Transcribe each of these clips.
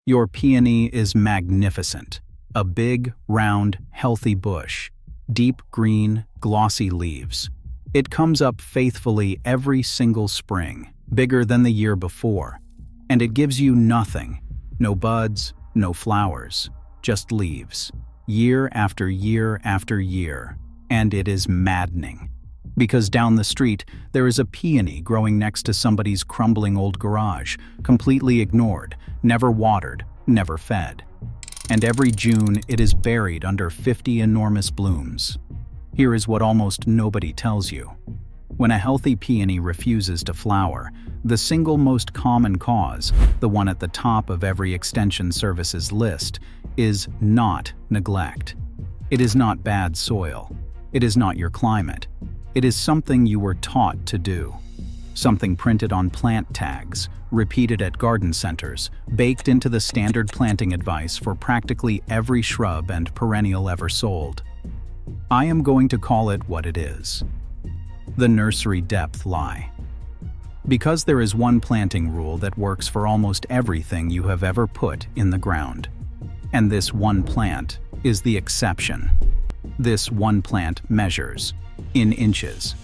Your peony is magnificent. A big, round, healthy bush. Deep green, glossy leaves. It comes up faithfully every single spring, bigger than the year before. And it gives you nothing. No buds, no flowers, just leaves. Year after year after year. And it is maddening. Because down the street, there is a peony growing next to somebody's crumbling old garage, completely ignored, never watered, never fed. And every June, it is buried under 50 enormous blooms. Here is what almost nobody tells you. When a healthy peony refuses to flower, the single most common cause, the one at the top of every extension services list, is not neglect. It is not bad soil. It is not your climate. It is something you were taught to do. Something printed on plant tags, repeated at garden centers, baked into the standard planting advice for practically every shrub and perennial ever sold. I am going to call it what it is. The nursery depth lie. Because there is one planting rule that works for almost everything you have ever put in the ground. And this one plant is the exception. This one plant measures in inches.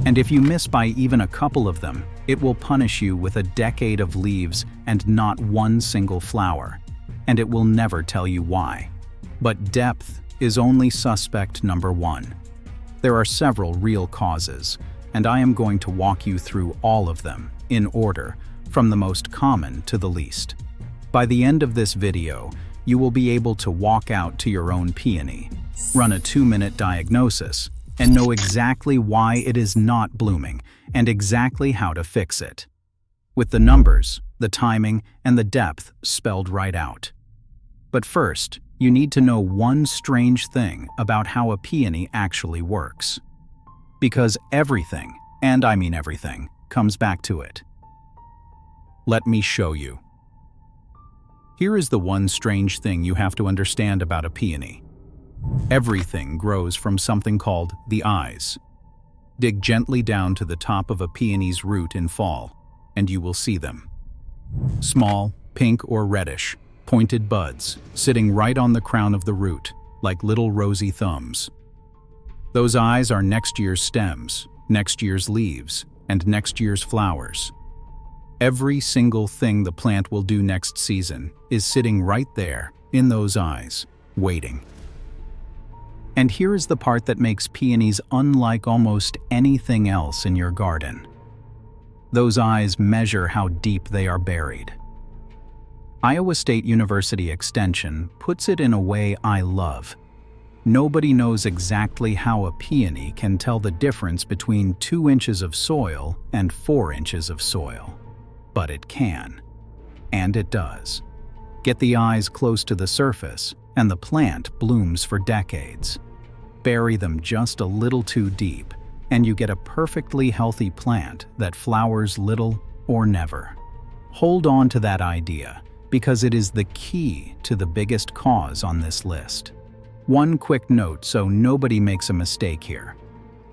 And if you miss by even a couple of them, it will punish you with a decade of leaves and not one single flower. And it will never tell you why. But depth is only suspect number one. There are several real causes, and I am going to walk you through all of them, in order, from the most common to the least. By the end of this video, you will be able to walk out to your own peony, run a 2-minute diagnosis, and know exactly why it is not blooming and exactly how to fix it. With the numbers, the timing, and the depth spelled right out. But first, you need to know one strange thing about how a peony actually works. Because everything, and I mean everything, comes back to it. Let me show you. Here is the one strange thing you have to understand about a peony. Everything grows from something called the eyes. Dig gently down to the top of a peony's root in fall, and you will see them. Small, pink or reddish, pointed buds, sitting right on the crown of the root, like little rosy thumbs. Those eyes are next year's stems, next year's leaves, and next year's flowers. Every single thing the plant will do next season is sitting right there, in those eyes, waiting. And here is the part that makes peonies unlike almost anything else in your garden. Those eyes measure how deep they are buried. Iowa State University Extension puts it in a way I love. Nobody knows exactly how a peony can tell the difference between 2 inches of soil and 4 inches of soil. But it can. And it does. Get the eyes close to the surface, and the plant blooms for decades. Bury them just a little too deep, and you get a perfectly healthy plant that flowers little or never. Hold on to that idea, because it is the key to the biggest cause on this list. One quick note so nobody makes a mistake here.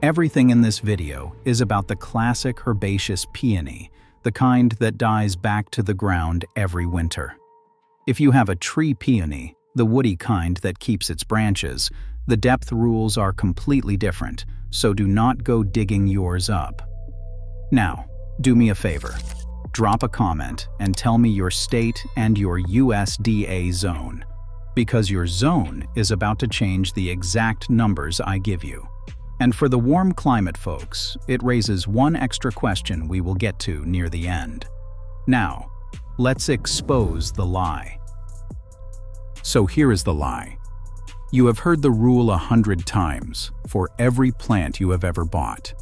Everything in this video is about the classic herbaceous peony, the kind that dies back to the ground every winter. If you have a tree peony, the woody kind that keeps its branches, the depth rules are completely different, so do not go digging yours up. Now, do me a favor. Drop a comment and tell me your state and your USDA zone, because your zone is about to change the exact numbers I give you. And for the warm climate folks, it raises one extra question we will get to near the end. Now, let's expose the lie. So here is the lie. You have heard the rule 100 times for every plant you have ever bought.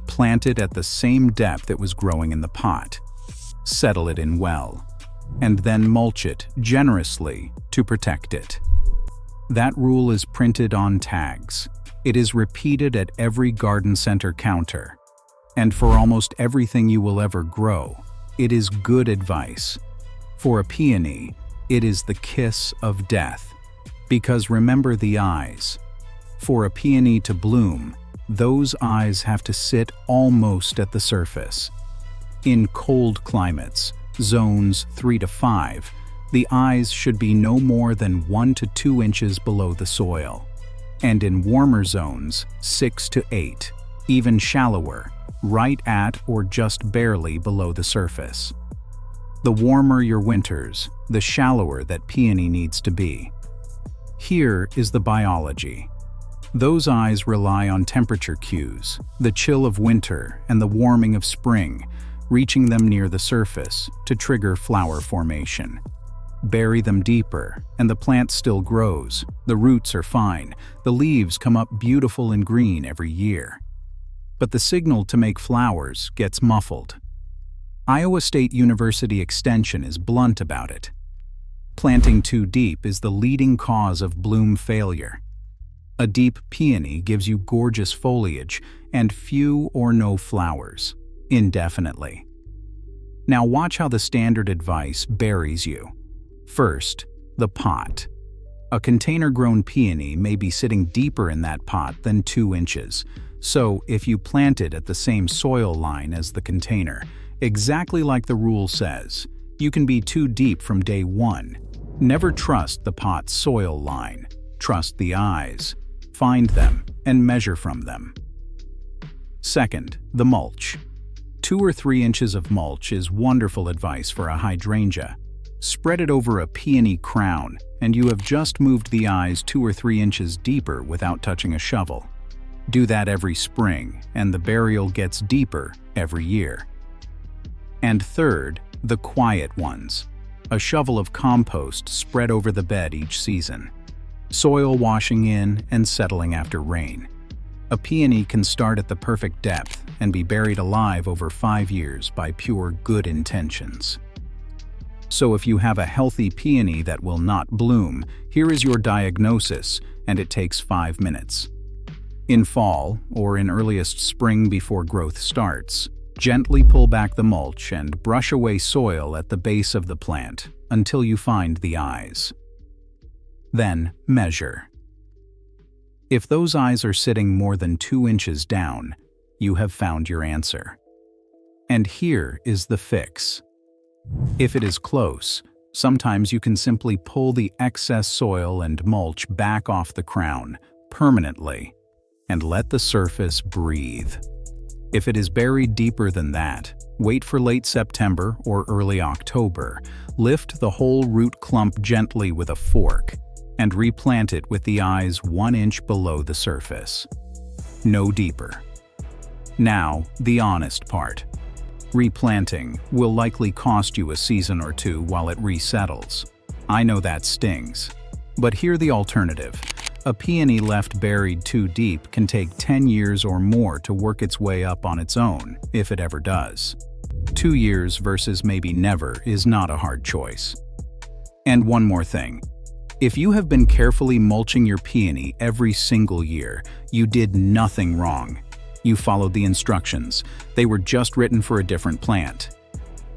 Plant it at the same depth it was growing in the pot. Settle it in well, and then mulch it generously to protect it. That rule is printed on tags. It is repeated at every garden center counter. And for almost everything you will ever grow, it is good advice. For a peony, it is the kiss of death. Because remember the eyes. For a peony to bloom, those eyes have to sit almost at the surface. In cold climates, zones 3 to 5, The eyes should be no more than 1 to 2 inches below the soil, and in warmer zones, 6 to 8, even shallower, right at or just barely below the surface. The warmer your winters, the shallower that peony needs to be. Here is the biology. Those eyes rely on temperature cues, the chill of winter and the warming of spring, reaching them near the surface to trigger flower formation. Bury them deeper, and the plant still grows. The roots are fine. The leaves come up beautiful and green every year. But the signal to make flowers gets muffled. Iowa State University Extension is blunt about it. Planting too deep is the leading cause of bloom failure. A deep peony gives you gorgeous foliage and few or no flowers, indefinitely. Now watch how the standard advice buries you. First, the pot. A container-grown peony may be sitting deeper in that pot than 2 inches, so if you plant it at the same soil line as the container, exactly like the rule says, you can be too deep from day one. Never trust the pot's soil line. Trust the eyes. Find them and measure from them. Second, the mulch. 2 or 3 inches of mulch is wonderful advice for a hydrangea. Spread it over a peony crown, and you have just moved the eyes 2 or 3 inches deeper without touching a shovel. Do that every spring, and the burial gets deeper every year. And third, the quiet ones. A shovel of compost spread over the bed each season. Soil washing in and settling after rain. A peony can start at the perfect depth and be buried alive over 5 years by pure good intentions. So if you have a healthy peony that will not bloom, here is your diagnosis, and it takes 5 minutes. In fall, or in earliest spring before growth starts, gently pull back the mulch and brush away soil at the base of the plant until you find the eyes. Then measure. If those eyes are sitting more than 2 inches down, you have found your answer. And here is the fix. If it is close, sometimes you can simply pull the excess soil and mulch back off the crown permanently and let the surface breathe. If it is buried deeper than that, wait for late September or early October. Lift the whole root clump gently with a fork and replant it with the eyes 1 inch below the surface. No deeper. Now, the honest part. Replanting will likely cost you a season or two while it resettles. I know that stings. But hear the alternative. A peony left buried too deep can take 10 years or more to work its way up on its own, if it ever does. 2 years versus maybe never is not a hard choice. And one more thing. If you have been carefully mulching your peony every single year, you did nothing wrong. You followed the instructions. They were just written for a different plant.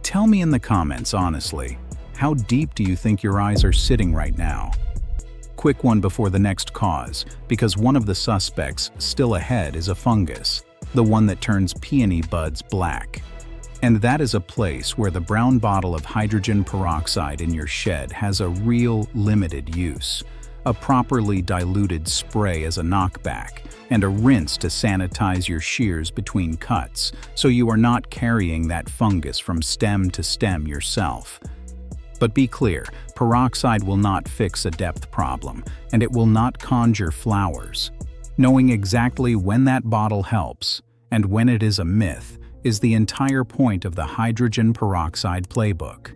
Tell me in the comments honestly, how deep do you think your eyes are sitting right now? Quick one before the next cause, because one of the suspects still ahead is a fungus, the one that turns peony buds black. And that is a place where the brown bottle of hydrogen peroxide in your shed has a real limited use. A properly diluted spray as a knockback, and a rinse to sanitize your shears between cuts, so you are not carrying that fungus from stem to stem yourself. But be clear, peroxide will not fix a depth problem, and it will not conjure flowers. Knowing exactly when that bottle helps, and when it is a myth, is the entire point of the hydrogen peroxide playbook.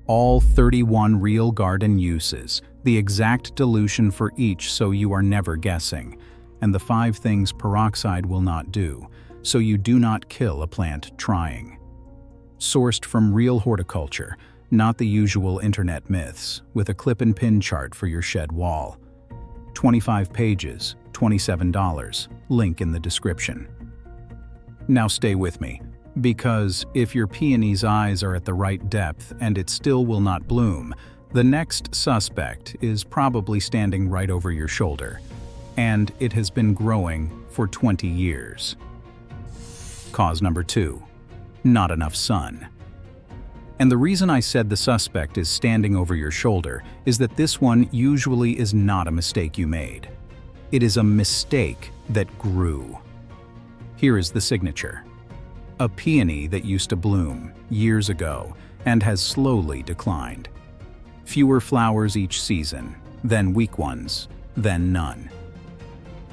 All 31 real garden uses, the exact dilution for each so you are never guessing, and the 5 things peroxide will not do, so you do not kill a plant trying. Sourced from real horticulture, not the usual internet myths, with a clip and pin chart for your shed wall. 25 pages, $27, link in the description. Now stay with me, because if your peony's eyes are at the right depth and it still will not bloom, the next suspect is probably standing right over your shoulder, and it has been growing for 20 years. Cause number 2, not enough sun. And the reason I said the suspect is standing over your shoulder is that this one usually is not a mistake you made. It is a mistake that grew. Here is the signature. A peony that used to bloom years ago and has slowly declined. Fewer flowers each season, then weak ones, then none.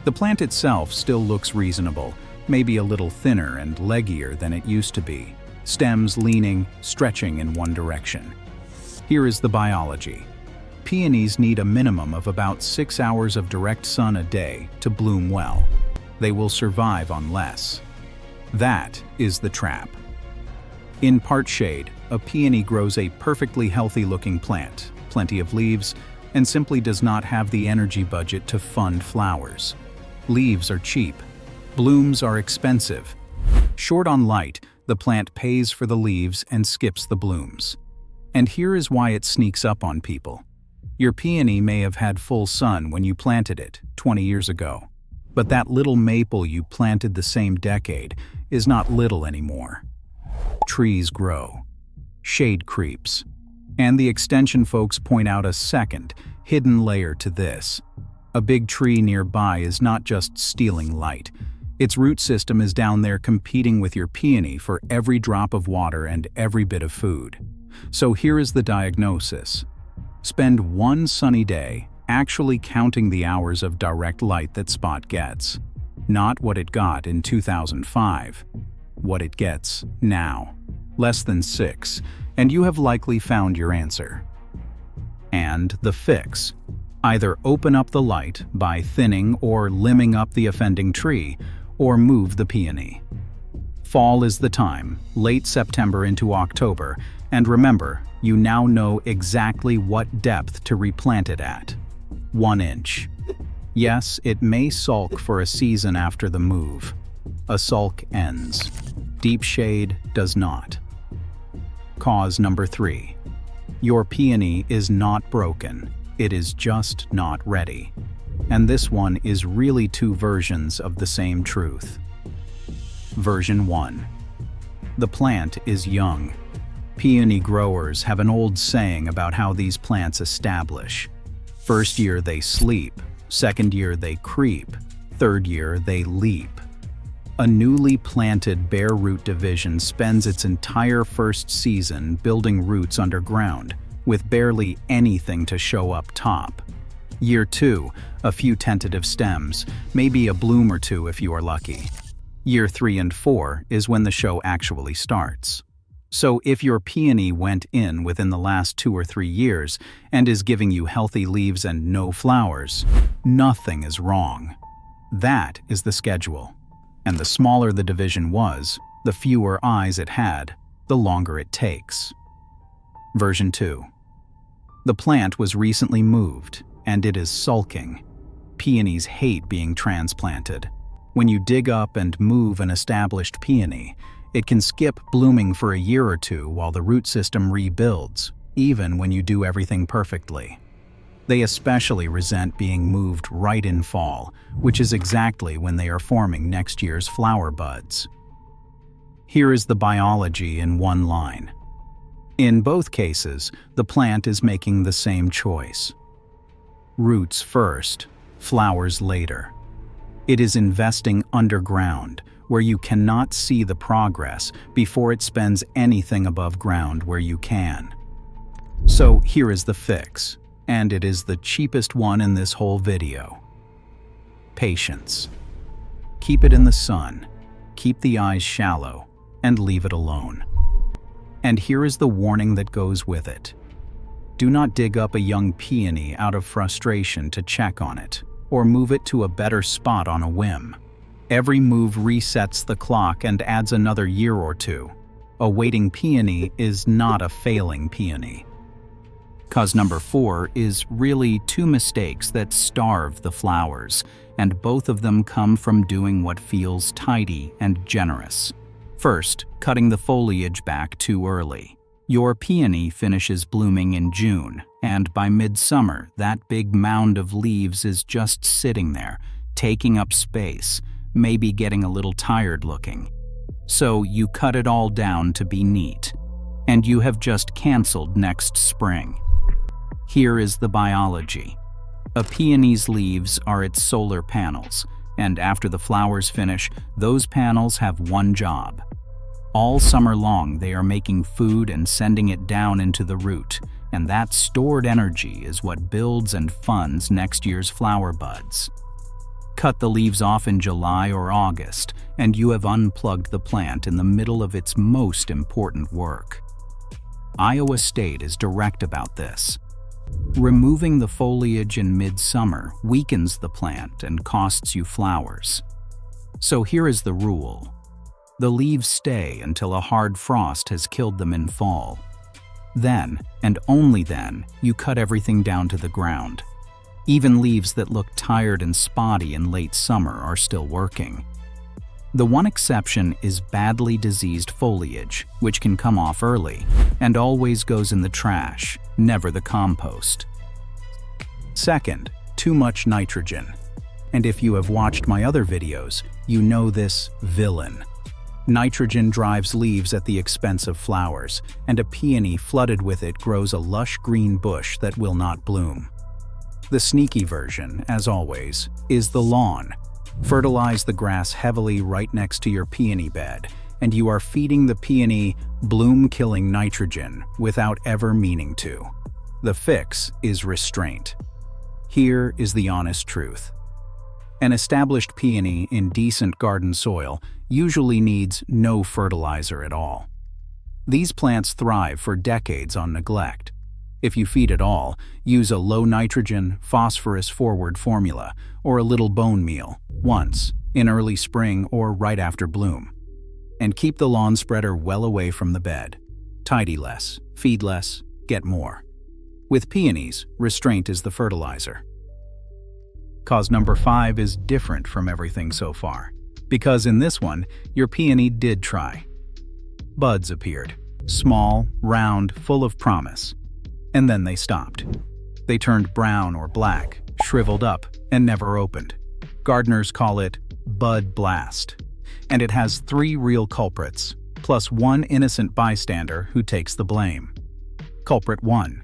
The plant itself still looks reasonable, maybe a little thinner and leggier than it used to be, stems leaning, stretching in one direction. Here is the biology. Peonies need a minimum of about 6 hours of direct sun a day to bloom well. They will survive on less. That is the trap. In part shade, a peony grows a perfectly healthy-looking plant, plenty of leaves, and simply does not have the energy budget to fund flowers. Leaves are cheap. Blooms are expensive. Short on light, the plant pays for the leaves and skips the blooms. And here is why it sneaks up on people. Your peony may have had full sun when you planted it 20 years ago, but that little maple you planted the same decade is not little anymore. Trees grow. Shade creeps. And the extension folks point out a second, hidden layer to this. A big tree nearby is not just stealing light. Its root system is down there competing with your peony for every drop of water and every bit of food. So here is the diagnosis. Spend one sunny day actually counting the hours of direct light that spot gets. Not what it got in 2005. What it gets now. Less than 6, and you have likely found your answer. And the fix. Either open up the light by thinning or limbing up the offending tree, or move the peony. Fall is the time, late September into October, and remember, you now know exactly what depth to replant it at. 1 inch. Yes, it may sulk for a season after the move. A sulk ends. Deep shade does not. Cause number 3. Your peony is not broken. It is just not ready. And this one is really 2 versions of the same truth. Version 1. The plant is young. Peony growers have an old saying about how these plants establish. First year they sleep, second year they creep, third year they leap. A newly planted bare root division spends its entire first season building roots underground, with barely anything to show up top. Year 2, a few tentative stems, maybe a bloom or 2 if you are lucky. Year 3 and 4 is when the show actually starts. So if your peony went in within the last 2 or 3 years and is giving you healthy leaves and no flowers, nothing is wrong. That is the schedule. And the smaller the division was, the fewer eyes it had, the longer it takes. Version 2. The plant was recently moved, and it is sulking. Peonies hate being transplanted. When you dig up and move an established peony, it can skip blooming for a year or 2 while the root system rebuilds, even when you do everything perfectly. They especially resent being moved right in fall, which is exactly when they are forming next year's flower buds. Here is the biology in 1 line. In both cases, the plant is making the same choice. Roots first, flowers later. It is investing underground, where you cannot see the progress before it spends anything above ground where you can. So here is the fix, and it is the cheapest one in this whole video. Patience. Keep it in the sun, keep the eyes shallow, and leave it alone. And here is the warning that goes with it. Do not dig up a young peony out of frustration to check on it, or move it to a better spot on a whim. Every move resets the clock and adds another year or 2. A waiting peony is not a failing peony. Cause number 4 is really 2 mistakes that starve the flowers, and both of them come from doing what feels tidy and generous. First, cutting the foliage back too early. Your peony finishes blooming in June, and by midsummer, that big mound of leaves is just sitting there, taking up space, maybe getting a little tired looking. So you cut it all down to be neat. and you have just canceled next spring. Here is the biology. A peony's leaves are its solar panels, and after the flowers finish, those panels have one job. All summer long, they are making food and sending it down into the root, and that stored energy is what builds and funds next year's flower buds. Cut the leaves off in July or August, and you have unplugged the plant in the middle of its most important work. Iowa State is direct about this. Removing the foliage in midsummer weakens the plant and costs you flowers. So here is the rule. The leaves stay until a hard frost has killed them in fall. Then, and only then, you cut everything down to the ground. Even leaves that look tired and spotty in late summer are still working. The one exception is badly diseased foliage, which can come off early and always goes in the trash, never the compost. Second, too much nitrogen. And if you have watched my other videos, you know this villain. Nitrogen drives leaves at the expense of flowers, and a peony flooded with it grows a lush green bush that will not bloom. The sneaky version, as always, is the lawn. Fertilize the grass heavily right next to your peony bed, and you are feeding the peony bloom-killing nitrogen without ever meaning to. The fix is restraint. Here is the honest truth. An established peony in decent garden soil usually needs no fertilizer at all. These plants thrive for decades on neglect. If you feed at all, use a low nitrogen, phosphorus-forward formula or a little bone meal once, in early spring or right after bloom. And keep the lawn spreader well away from the bed. Tidy less, feed less, get more. With peonies, restraint is the fertilizer. Cause number 5 is different from everything so far, because in this one, your peony did try. Buds appeared, small, round, full of promise. And then they stopped. They turned brown or black, shriveled up, and never opened. Gardeners call it bud blast. And it has 3 real culprits, plus 1 innocent bystander who takes the blame. Culprit 1.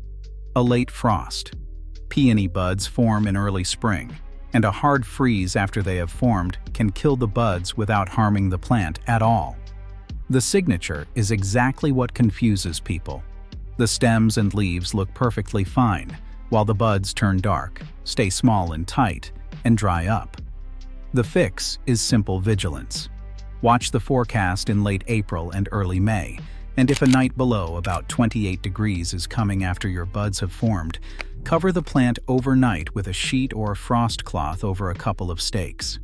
A late frost. Peony buds form in early spring, and a hard freeze after they have formed can kill the buds without harming the plant at all. The signature is exactly what confuses people. The stems and leaves look perfectly fine, while the buds turn dark, stay small and tight, and dry up. The fix is simple vigilance. Watch the forecast in late April and early May, and if a night below about 28 degrees is coming after your buds have formed, cover the plant overnight with a sheet or frost cloth over a couple of stakes.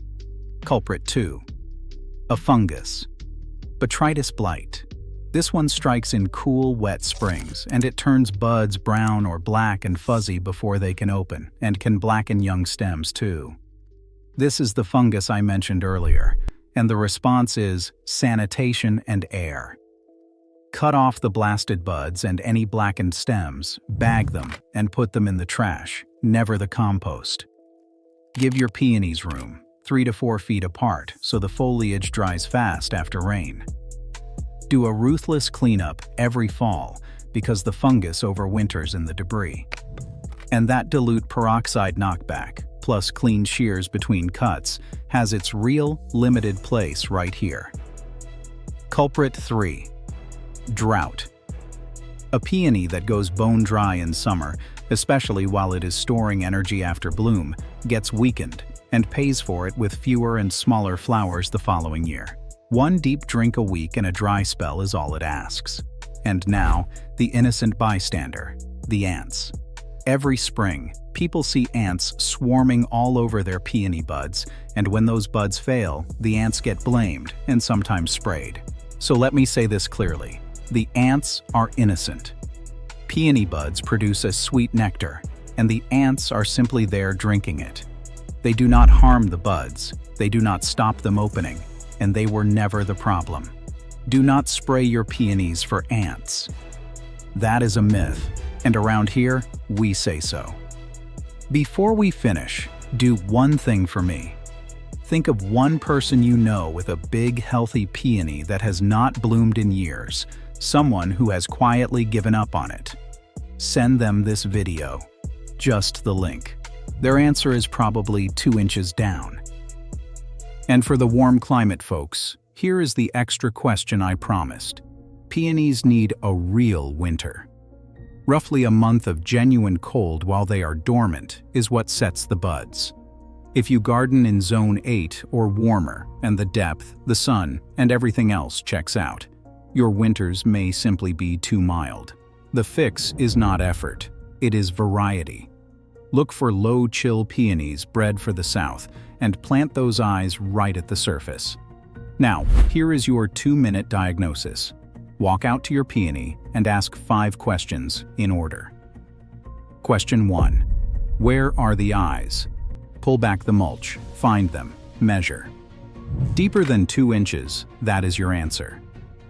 Culprit 2. A fungus. Botrytis blight. This one strikes in cool, wet springs, and it turns buds brown or black and fuzzy before they can open, and can blacken young stems too. This is the fungus I mentioned earlier, and the response is sanitation and air. Cut off the blasted buds and any blackened stems, bag them, and put them in the trash, never the compost. Give your peonies room, 3 to 4 feet apart, so the foliage dries fast after rain. Do a ruthless cleanup every fall because the fungus overwinters in the debris. And that dilute peroxide knockback, plus clean shears between cuts, has its real, limited place right here. Culprit 3. Drought. A peony that goes bone dry in summer, especially while it is storing energy after bloom, gets weakened and pays for it with fewer and smaller flowers the following year. 1 deep drink a week in a dry spell is all it asks. And now, the innocent bystander, the ants. Every spring, people see ants swarming all over their peony buds, and when those buds fail, the ants get blamed and sometimes sprayed. So let me say this clearly. The ants are innocent. Peony buds produce a sweet nectar, and the ants are simply there drinking it. They do not harm the buds, they do not stop them opening, and they were never the problem. Do not spray your peonies for ants. That is a myth, and around here, we say so. Before we finish, do one thing for me. Think of one person you know with a big, healthy peony that has not bloomed in years. someone who has quietly given up on it. Send them this video. Just the link. Their answer is probably 2 inches down. And for the warm climate folks, here is the extra question I promised. Peonies need a real winter. Roughly a month of genuine cold while they are dormant is what sets the buds. If you garden in zone 8 or warmer, and the depth, the sun, and everything else checks out, your winters may simply be too mild. The fix is not effort, it is variety. Look for low-chill peonies bred for the south and plant those eyes right at the surface. Now, here is your 2-minute diagnosis. Walk out to your peony and ask 5 questions in order. Question 1. Where are the eyes? Pull back the mulch, find them, measure. Deeper than 2 inches, that is your answer.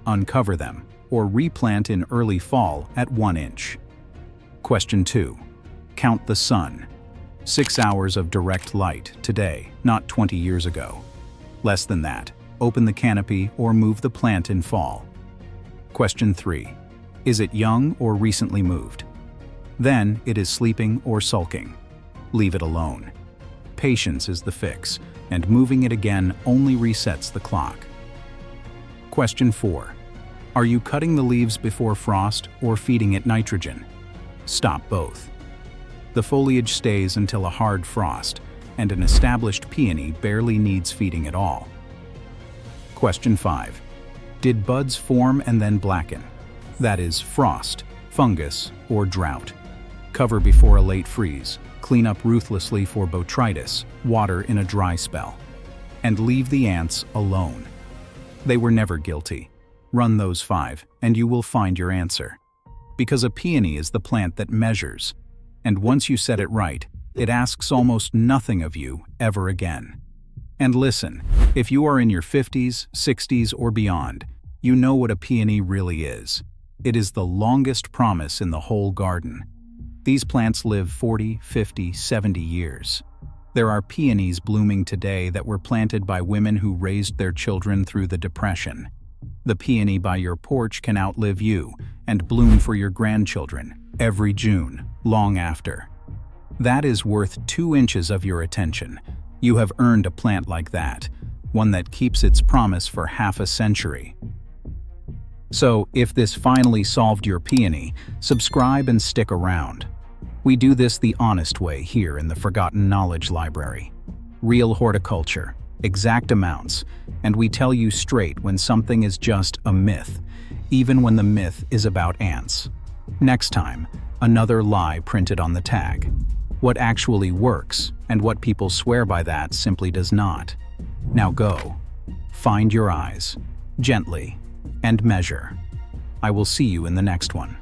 Uncover them, or replant in early fall at 1 inch. Question 2. Count the sun. 6 hours of direct light today, not 20 years ago. Less than that, open the canopy or move the plant in fall. Question 3. Is it young or recently moved? Then it is sleeping or sulking. Leave it alone. Patience is the fix, and moving it again only resets the clock. Question 4. Are you cutting the leaves before frost or feeding it nitrogen? Stop both. The foliage stays until a hard frost, and an established peony barely needs feeding at all. Question 5. Did buds form and then blacken? That is frost, fungus, or drought. Cover before a late freeze, clean up ruthlessly for botrytis, water in a dry spell, and leave the ants alone. They were never guilty. Run those 5, and you will find your answer. Because a peony is the plant that measures, and once you set it right, it asks almost nothing of you ever again. And listen, if you are in your 50s, 60s, or beyond, you know what a peony really is. It is the longest promise in the whole garden. These plants live 40, 50, 70 years. There are peonies blooming today that were planted by women who raised their children through the Depression. The peony by your porch can outlive you and bloom for your grandchildren every June, long after. That is worth 2 inches of your attention. You have earned a plant like that, one that keeps its promise for half a century. So, if this finally solved your peony, subscribe and stick around. We do this the honest way here in the Forgotten Knowledge Library. Real horticulture, exact amounts, and we tell you straight when something is just a myth, even when the myth is about ants. Next time, another lie printed on the tag. What actually works, and what people swear by that simply does not. Now go. Find your eyes, gently, and measure. I will see you in the next one.